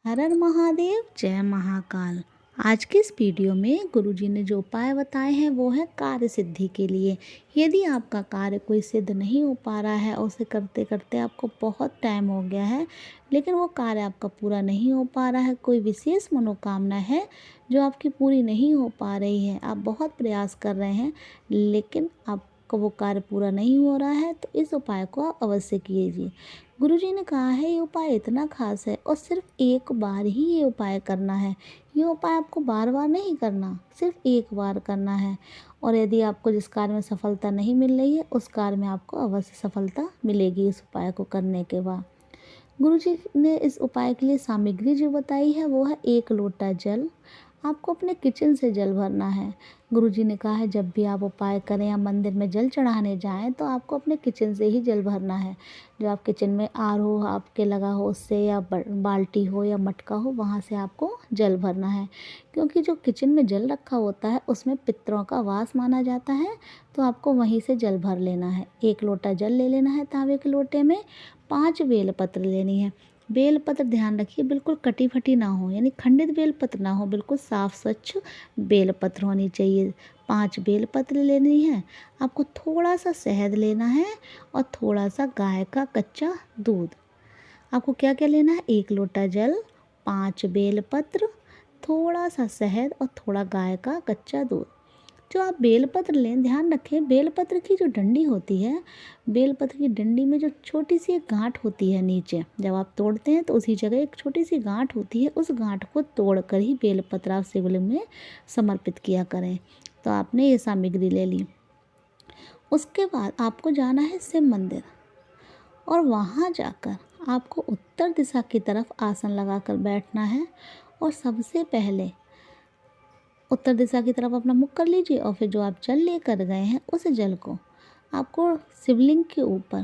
हर हर महादेव, जय महाकाल। आज के इस वीडियो में गुरुजी ने जो उपाय बताए हैं वो है कार्य सिद्धि के लिए। यदि आपका कार्य कोई सिद्ध नहीं हो पा रहा है और उसे करते करते आपको बहुत टाइम हो गया है, लेकिन वो कार्य आपका पूरा नहीं हो पा रहा है, कोई विशेष मनोकामना है जो आपकी पूरी नहीं हो पा रही है, आप बहुत प्रयास कर रहे हैं लेकिन आपका वो कार्य पूरा नहीं हो रहा है, तो इस उपाय को आप अवश्य कीजिए। गुरुजी ने कहा है ये उपाय इतना खास है और सिर्फ एक बार ही ये उपाय करना है। ये उपाय आपको बार बार नहीं करना, सिर्फ एक बार करना है। और यदि आपको जिस कार्य में सफलता नहीं मिल रही है उस कार्य में आपको अवश्य सफलता मिलेगी इस उपाय को करने के बाद। गुरुजी ने इस उपाय के लिए सामग्री जो बताई है वो है 1 लोटा जल। आपको अपने किचन से जल भरना है। गुरुजी ने कहा है जब भी आप उपाय करें या मंदिर में जल चढ़ाने जाएं तो आपको अपने किचन से ही जल भरना है। जो आप किचन में आरओ आपके लगा हो उससे, या बाल्टी हो या मटका हो, वहाँ से आपको जल भरना है। क्योंकि जो किचन में जल रखा होता है उसमें पितरों का वास माना जाता है, तो आपको वहीं से जल भर लेना है। 1 लोटा जल ले लेना है तांबे के लोटे में। 5 बेलपत्र लेनी है। बेलपत्र ध्यान रखिए बिल्कुल कटी फटी ना हो, यानी खंडित बेलपत्र ना हो, बिल्कुल साफ स्वच्छ बेलपत्र होनी चाहिए। 5 बेलपत्र लेनी है। आपको थोड़ा सा शहद लेना है और थोड़ा सा गाय का कच्चा दूध। आपको क्या क्या लेना है? 1 लोटा जल, 5 बेलपत्र, थोड़ा सा शहद और थोड़ा गाय का कच्चा दूध। जो आप बेलपत्र लें, ध्यान रखें बेलपत्र की जो डंडी होती है, बेलपत्र की डंडी में जो छोटी सी एक गांठ होती है नीचे, जब आप तोड़ते हैं तो उसी जगह एक छोटी सी गांठ होती है, उस गांठ को तोड़कर ही बेलपत्र आप शिवलिंग में समर्पित किया करें। तो आपने ये सामग्री ले ली। उसके बाद आपको जाना है शिव मंदिर और वहाँ जाकर आपको उत्तर दिशा की तरफ आसन लगाकर बैठना है। और सबसे पहले उत्तर दिशा की तरफ अपना मुख कर लीजिए और फिर जो आप जल लेकर गए हैं उस जल को आपको शिवलिंग के ऊपर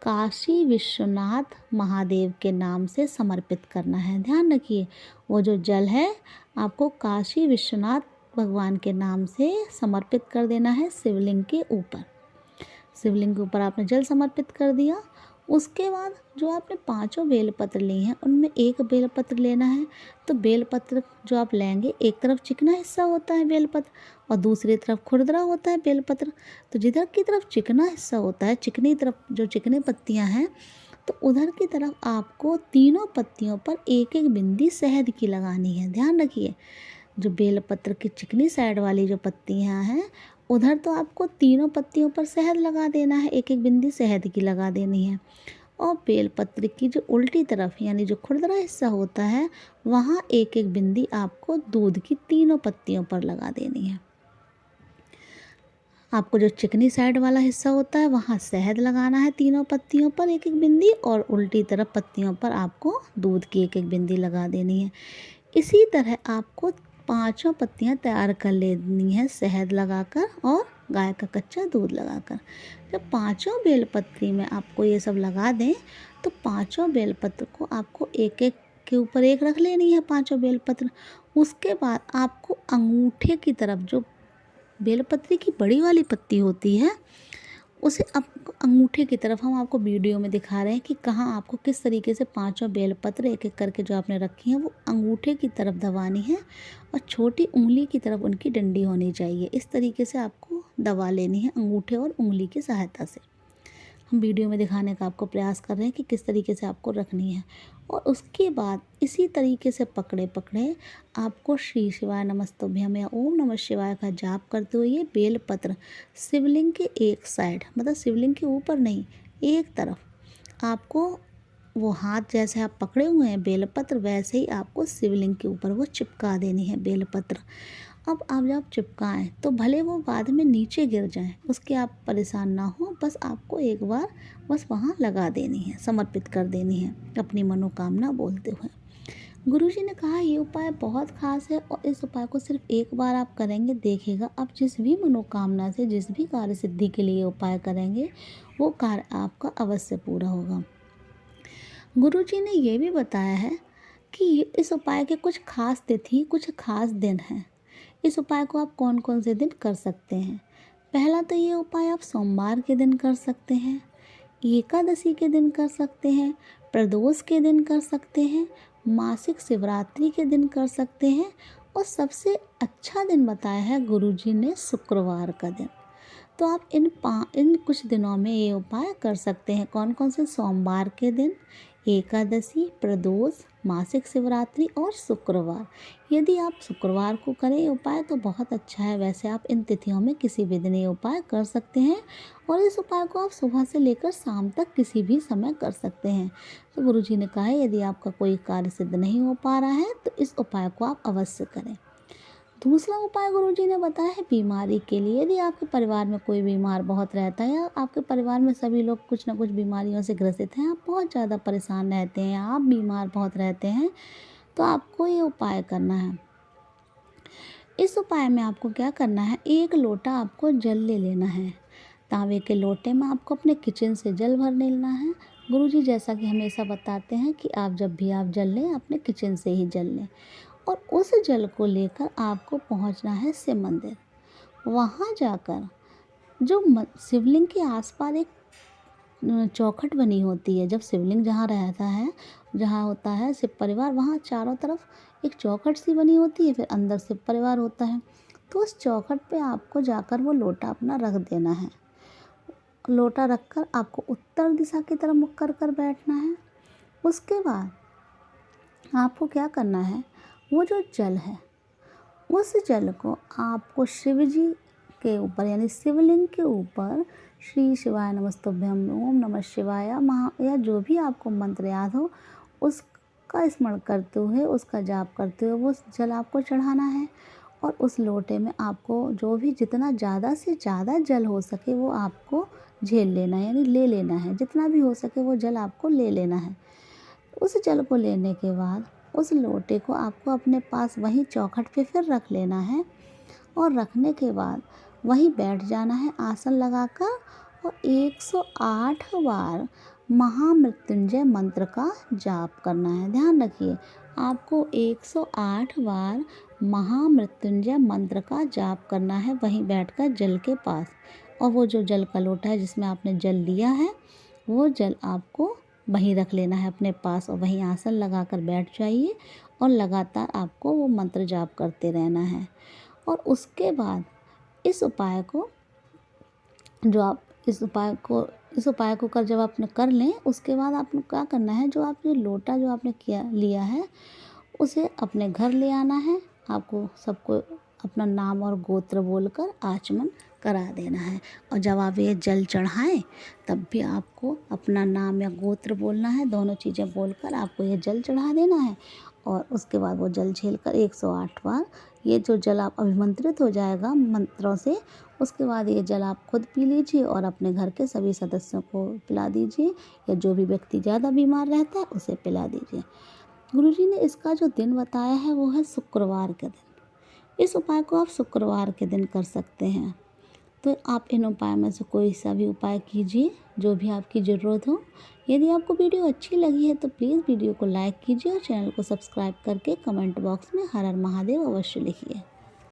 काशी विश्वनाथ महादेव के नाम से समर्पित करना है। ध्यान रखिए वो जो जल है आपको काशी विश्वनाथ भगवान के नाम से समर्पित कर देना है शिवलिंग के ऊपर। शिवलिंग के ऊपर आपने जल समर्पित कर दिया। उसके बाद जो आपने 5 बेलपत्र ली हैं उनमें 1 बेलपत्र लेना है। तो बेलपत्र जो आप लेंगे, एक तरफ चिकना हिस्सा होता है बेलपत्र और दूसरी तरफ खुरदरा होता है बेलपत्र। तो जिधर की तरफ चिकना हिस्सा होता है, चिकनी तरफ जो चिकनी पत्तियां हैं, तो उधर की तरफ आपको तीनों पत्तियों पर एक एक बिंदी शहद की लगानी है। ध्यान रखिए जो बेलपत्र की चिकनी साइड वाली जो पत्तियां हैं उधर तो आपको तीनों पत्तियों पर शहद लगा देना है, एक एक बिंदी शहद की लगा देनी है। और बेलपत्र की जो उल्टी तरफ यानी जो खुरदरा हिस्सा होता है वहाँ एक एक बिंदी आपको दूध की तीनों पत्तियों पर लगा देनी है। आपको जो चिकनी साइड वाला हिस्सा होता है वहाँ शहद लगाना है तीनों पत्तियों पर एक एक बिंदी, और उल्टी तरफ पत्तियों पर आपको दूध की एक एक बिंदी लगा देनी है। इसी तरह आपको 5 पत्तियां तैयार कर लेनी है शहद लगाकर और गाय का कच्चा दूध लगाकर। जब 5 बेलपत्री में आपको ये सब लगा दें तो 5 बेलपत्र को आपको एक एक के ऊपर एक रख लेनी है 5 बेलपत्र। उसके बाद आपको अंगूठे की तरफ जो बेलपत्री की बड़ी वाली पत्ती होती है उसे आपको अंगूठे की तरफ, हम आपको वीडियो में दिखा रहे हैं कि कहाँ आपको किस तरीके से 5 बेलपत्र एक एक करके जो आपने रखी हैं वो अंगूठे की तरफ दबानी है और छोटी उंगली की तरफ उनकी डंडी होनी चाहिए। इस तरीके से आपको दबा लेनी है अंगूठे और उंगली की सहायता से। हम वीडियो में दिखाने का आपको प्रयास कर रहे हैं कि किस तरीके से आपको रखनी है। और उसके बाद इसी तरीके से पकड़े पकड़े आपको श्री शिवाय नमस्तुभ्यम या ओम नमः शिवाय का जाप करते हुए ये बेलपत्र शिवलिंग के एक साइड, मतलब शिवलिंग के ऊपर नहीं, एक तरफ आपको वो हाथ जैसे आप पकड़े हुए हैं बेलपत्र वैसे ही आपको शिवलिंग के ऊपर वो चिपका देनी है बेलपत्र। अब आप जब चिपकाएं तो भले वो बाद में नीचे गिर जाएं, उसके आप परेशान ना हो, बस आपको एक बार बस वहाँ लगा देनी है, समर्पित कर देनी है अपनी मनोकामना बोलते हुए। गुरुजी ने कहा ये उपाय बहुत खास है और इस उपाय को सिर्फ एक बार आप करेंगे, देखिएगा आप जिस भी मनोकामना से, जिस भी कार्य सिद्धि के लिए उपाय करेंगे वो कार्य आपका अवश्य पूरा होगा। गुरुजी ने ये भी बताया है कि इस उपाय के कुछ खास तिथि, कुछ खास दिन हैं। इस उपाय को आप कौन कौन से दिन कर सकते हैं? पहला तो ये उपाय आप सोमवार के दिन कर सकते हैं, एकादशी के दिन कर सकते हैं, प्रदोष के दिन कर सकते हैं, मासिक शिवरात्रि के दिन कर सकते हैं। और सबसे अच्छा दिन बताया है गुरुजी ने शुक्रवार का दिन। तो आप इन कुछ दिनों में ये उपाय कर सकते हैं। कौन कौन से? सोमवार के दिन, एकादशी, प्रदोष, मासिक शिवरात्रि और शुक्रवार। यदि आप शुक्रवार को करें ये उपाय तो बहुत अच्छा है। वैसे आप इन तिथियों में किसी भी दिन ये उपाय कर सकते हैं और इस उपाय को आप सुबह से लेकर शाम तक किसी भी समय कर सकते हैं। तो गुरुजी ने कहा है यदि आपका कोई कार्य सिद्ध नहीं हो पा रहा है तो इस उपाय को आप अवश्य करें। दूसरा उपाय गुरुजी ने बताया है बीमारी के लिए। यदि आपके परिवार में कोई बीमार बहुत रहता है या आपके परिवार में सभी लोग कुछ ना कुछ बीमारियों से ग्रसित हैं, आप बहुत ज़्यादा परेशान रहते हैं, आप बीमार बहुत रहते हैं, तो आपको ये उपाय करना है। इस उपाय में आपको क्या करना है, 1 लोटा आपको जल ले लेना है। तांबे के लोटे में आपको अपने किचन से जल भर लेना है। गुरुजी जैसा कि हमेशा बताते हैं कि आप जब भी आप जल लें अपने किचन से ही जल लें और उस जल को लेकर आपको पहुंचना है शिव मंदिर। वहां जाकर जो शिवलिंग के आसपास एक चौखट बनी होती है। जब शिवलिंग जहाँ रहता है, जहाँ होता है शिव परिवार, वहाँ चारों तरफ एक चौखट सी बनी होती है, फिर अंदर शिव परिवार होता है। तो उस चौखट पे आपको जाकर वो लोटा अपना रख देना है। लोटा रखकर आपको उत्तर दिशा की तरफ मुख कर कर बैठना है। उसके बाद आपको क्या करना है, वो जो जल है उस जल को आपको शिव जी के ऊपर यानी शिवलिंग के ऊपर श्री शिवाय नमस्तुभ्यम, ओम नमः शिवाय या जो भी आपको मंत्र याद हो उसका स्मरण करते हुए, उसका जाप करते हुए वो जल आपको चढ़ाना है। और उस लोटे में आपको जो भी जितना ज़्यादा से ज़्यादा जल हो सके वो आपको झेल लेना है, यानी ले लेना है। जितना भी हो सके वो जल आपको ले लेना है। उस जल को लेने के बाद उस लोटे को आपको अपने पास वहीं चौखट पे फिर रख लेना है और रखने के बाद वहीं बैठ जाना है आसन लगाकर और 108 बार महामृत्युंजय मंत्र का जाप करना है। ध्यान रखिए, आपको 108 बार महामृत्युंजय मंत्र का जाप करना है वहीं बैठकर जल के पास। और वो जो जल का लोटा है जिसमें आपने जल लिया है वो जल आपको वहीं रख लेना है अपने पास और वहीं आसन लगाकर बैठ जाइए और लगातार आपको वो मंत्र जाप करते रहना है। और उसके बाद इस उपाय को कर जब आपने कर लें उसके बाद आपको क्या करना है, जो आपने लोटा जो आपने लिया है उसे अपने घर ले आना है। आपको सबको अपना नाम और गोत्र बोलकर आचमन करा देना है। और जब आप ये जल चढ़ाएं तब भी आपको अपना नाम या गोत्र बोलना है। दोनों चीज़ें बोलकर आपको ये जल चढ़ा देना है और उसके बाद वो जल झेलकर 108 बार ये जो जल आप अभिमंत्रित हो जाएगा मंत्रों से, उसके बाद ये जल आप खुद पी लीजिए और अपने घर के सभी सदस्यों को पिला दीजिए या जो भी व्यक्ति ज़्यादा बीमार रहता है उसे पिला दीजिए। गुरुजी ने इसका जो दिन बताया है वो है शुक्रवार के दिन। इस उपाय को आप शुक्रवार के दिन कर सकते हैं। तो आप इन उपाय में से कोई सा भी उपाय कीजिए जो भी आपकी ज़रूरत हो। यदि आपको वीडियो अच्छी लगी है तो प्लीज़ वीडियो को लाइक कीजिए और चैनल को सब्सक्राइब करके कमेंट बॉक्स में हर हर महादेव अवश्य लिखिए।